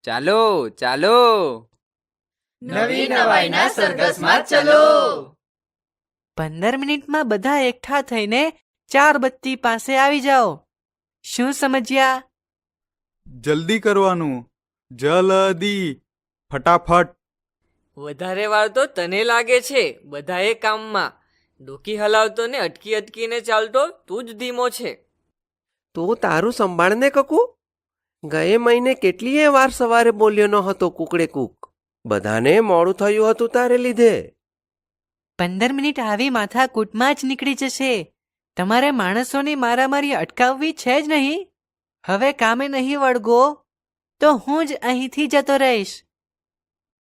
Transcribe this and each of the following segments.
ચાલો ચાલો, નવી નવાઈના સરઘસમાં ચલો. 15 મિનિટમાં બધા એકઠા થઈને 4 બત્તી પાસે આવી જાઓ. શું સમજ્યા? જલ્દી કરવાનું, જલ્દી, ફટાફટ. વધારે વાર તો તને લાગે છે બધાએ કામમાં. ડોકી હલાવતો ને અટકી અટકીને ચાલતો તું જ ધીમો છે. તો તારું સંભાળને કકુ. ગયે મહિને કેટલીય વાર સવારે બોલ્યો ન હતો કુકડે કૂક. બધાને મોડું થયું હતું તારે લીધે. 15 મિનિટ આવી માથાકૂટમાં જ નીકળી જશે. તમારે માણસોની મારામારી અટકાવવી છે જ નહીં. હવે કામે નહીં વળગો તો હું જ અહીંથી જતો રહીશ.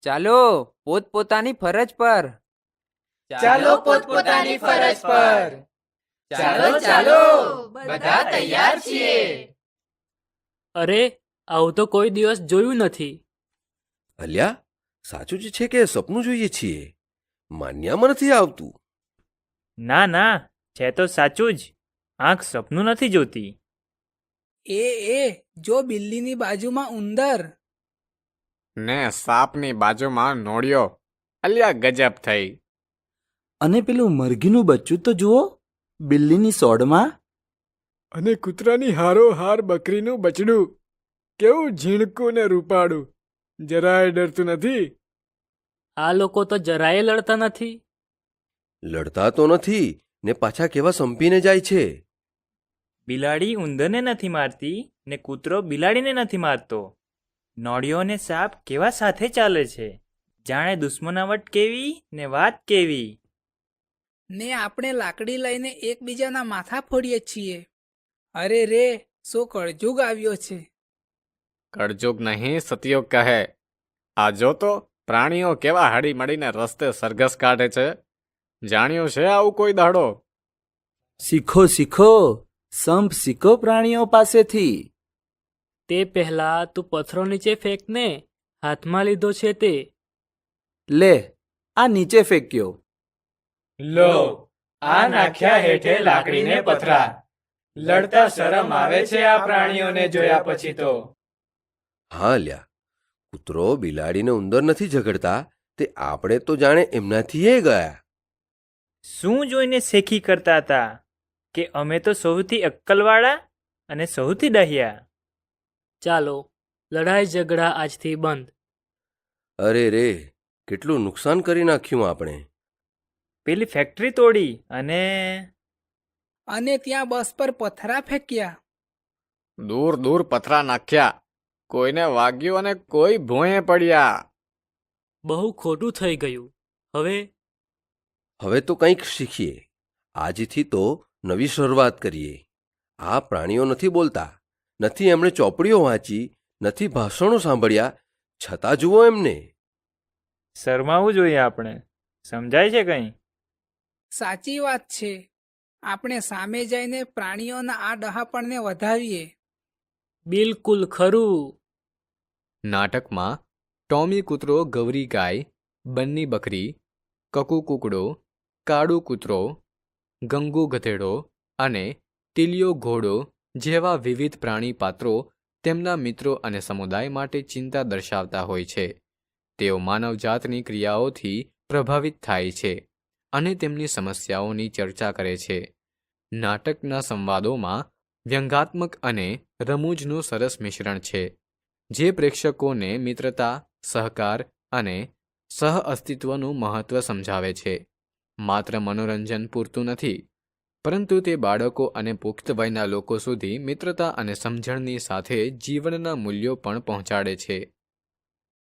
ચાલો પોતપોતાની ફરજ પર. ચાલો પોતપોતાની ફરજ પર. ચાલો ચાલો, બધા તૈયાર છીએ. અરે, આવું તો કોઈ દિવસ જોયું નથી. અલ્યા, સાચું જ છે કે સપનું જોઈએ છીએ? માન્યામાં નથી આવતું. ના ના, છે તો સાચું જ. આંખ સપનું નથી જોતી. એ જો બિલ્લીની બાજુમાં ઉંદર. ને સાપની બાજુમાં નોળિયો. અલ્યા ગજબ થઈ. અને પેલું મરઘીનું બચ્ચું તો જુઓ, બિલ્લીની સોડમાં. અને કૂતરાની હારોહાર બકરીનું બચડું. કેવું ઝીણકું ને રૂપાળું. જરાય ડરતું નથી. આ લોકો તો જરાય લડતા નથી. લડતા તો નથી ને પાછા કેવા સંપીને જાય છે. બિલાડી ઉંદરને નથી મારતી ને કૂતરો બિલાડીને નથી મારતો. નોળિયો ને સાપ કેવા સાથે ચાલે છે. જાણે દુશ્મનાવટ કેવી ને વાત કેવી. ને આપણે લાકડી લઈને એકબીજાના માથા ફોડીએ છીએ. અરે રે, શું કળજુગ આવ્યો છે. કળજુગ નહીં, સતયુગ કહે. આ જો તો પ્રાણીઓ કેવા હળી મળીને રસ્તે સરઘસ કાઢે છે. જાણ્યું છે આવું કોઈ દાડો? શીખો શીખો, સંપ શીખો પ્રાણીઓ પાસેથી. તે પહેલા તું પથ્થરો નીચે ફેંકને. હાથમાં લીધો છે તે. લે, આ નીચે ફેંક્યો. લો, આ નાખ્યા હેઠે લાકડીને પથરા. લડતા શરમ આવે છે આ પ્રાણીઓને જોયા પછી તો. હા અલ્યા, કૂતરો બિલાડીને ઉંદર નથી ઝઘડતા, તે આપણે તો જાણે એમનાથી ગયા. શું જોઈને શેખી કરતા હતા કે અમે તો સૌથી અક્કલવાળા અને સૌથી ડહ્યા. ચાલો, લડાઈ ઝઘડા આજથી બંધ. અરે રે, કેટલું નુકસાન કરી નાખ્યું આપણે. પેલી ફેક્ટરી તોડી અને ત્યાં બસ પર પથરા ફેંક્યા. દૂર દૂર પથરા નાખ્યા. કોઈને વાગ્યું અને કોઈ ભોંયે પડ્યા. બહુ ખોટું થઈ ગયું. હવે તો કંઈક શીખીએ. આજથી તો નવી શરૂઆત કરીએ. આ પ્રાણીઓ નથી બોલતા, નથી એમણે ચોપડીઓ વાંચી, નથી ભાષણો સાંભળ્યા, છતાં જુઓ એમને. શરમાવું જોઈએ આપણે. સમજાય છે કંઈ? સાચી વાત છે. આપણે સામે જઈને પ્રાણીઓના આ ડહાપણને વધાવીએ. બિલકુલ ખરું. નાટકમાં ટોમી કૂતરો, ગૌરી ગાય, બન્ની બકરી, કકુ કૂકડો, કાળુ કૂતરો, ગંગુ ગધેડો અને ટીલિયો ઘોડો જેવા વિવિધ પ્રાણી પાત્રો તેમના મિત્રો અને સમુદાય માટે ચિંતા દર્શાવતા હોય છે. તેઓ માનવજાતની ક્રિયાઓથી પ્રભાવિત થાય છે અને તેમની સમસ્યાઓની ચર્ચા કરે છે. નાટકના સંવાદોમાં વ્યંગાત્મક અને રમૂજનું સરસ મિશ્રણ છે, જે પ્રેક્ષકોને મિત્રતા, સહકાર અને સહઅસ્તિત્વનું મહત્ત્વ સમજાવે છે. માત્ર મનોરંજન પૂરતું નથી, પરંતુ તે બાળકો અને પુખ્ત વયના લોકો સુધી મિત્રતા અને સમજણની સાથે જીવનના મૂલ્યો પણ પહોંચાડે છે.